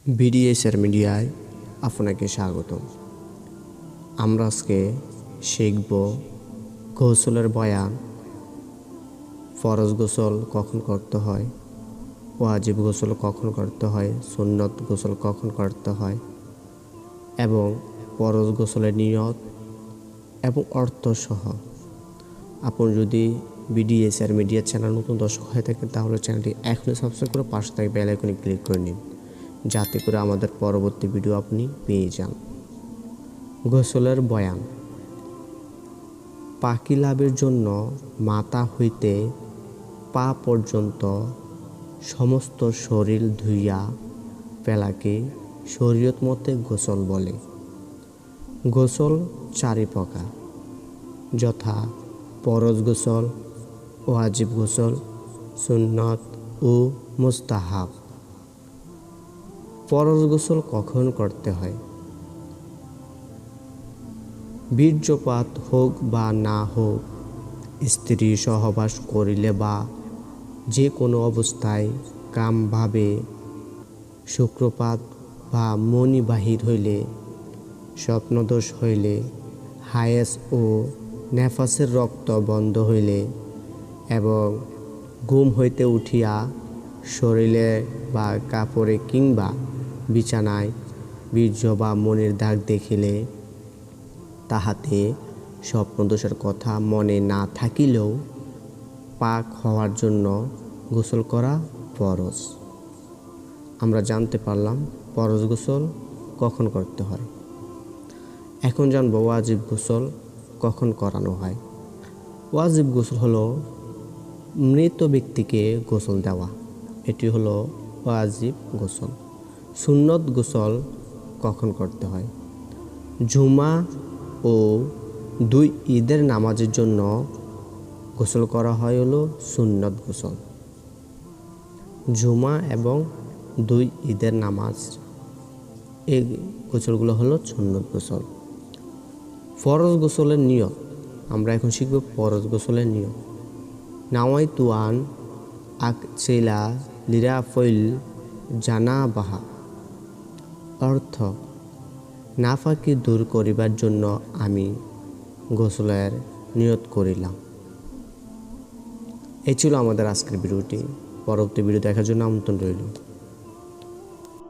বিডিএসআর মিডিয়ায় আপনাকে স্বাগতম। আমরা আজকে শিখব গোসলের বয়ান, ফরজ গোসল কখন করতে হয়, ওয়াজিব গোসল কখন করতে হয়, সুন্নত গোসল কখন করতে হয় এবং ফরজ গোসলের নিয়ত এবং অর্থ সহ। আপনি যদি বিডিএসআর মিডিয়া চ্যানেল নতুন দর্শক হয়ে থাকেন তাহলে চ্যানেলটি এখনই সাবস্ক্রাইব করে পাশে থাকা বেল আইকনে ক্লিক করে নিন, যাতে করে আমাদের পরবর্তী ভিডিও আপনি পেয়ে যান। গোসলের বয়ান। পাকি লাভের জন্য মাথা হইতে পা পর্যন্ত সমস্ত শরীর ধুইয়া ফেলাকে শরীয়ত মতে গোসল বলে। গোসল চারি প্রকার, যথা ফরজ গোসল, ওয়াজিব গোসল, সুন্নত ও মুস্তাহাব। ফরজ গোসল কখন করতে হয়? বীর্যপাত হোক বা না হোক, স্ত্রী সহবাস করিলে বা যে কোনো অবস্থায় কামভাবে শুক্রপাত বা মনি বাহির হইলে, স্বপ্নদোষ হইলে, হায়েস ও নেফাসের রক্ত বন্ধ হইলে এবং ঘুম হইতে উঠিয়া শরীরে বা কাপড়ে কিংবা বিছানায় বীর্য বা মনির দাগ দেখিলে, তাহাতে স্বপ্নদোষের কথা মনে না থাকিলেও পাক হওয়ার জন্য গোসল করা ফরজ। আমরা জানতে পারলাম ফরজ গোসল কখন করতে হয়। এখন জানবো ওয়াজিব গোসল কখন করানো হয়। ওয়াজিব গোসল হলো মৃত ব্যক্তিকে গোসল দেওয়া, এটি হলো ওয়াজিব গোসল। সুন্নত গোসল কখন করতে হয়? জুমা ও 2 ঈদের নামাজের জন্য গোসল করা হয় হলো সুন্নত গোসল। জুমা এবং 2 ঈদের নামাজ, এই গোসলগুলো হলো সুন্নত গোসল। ফরজ গোসলের নিয়ত। আমরা এখন শিখব ফরজ গোসলের নিয়ত। নাওয়াইতু আন আকসিলা লিরাফিল জানাবাহা। অর্থ, নাফাকি দূর করিবার জন্য আমি গোসলের নিয়ত করিলাম। এই ছিল আমাদের আজকের ভিডিওটি। পরবর্তী ভিডিও দেখার জন্য আমন্ত্রণ রইল।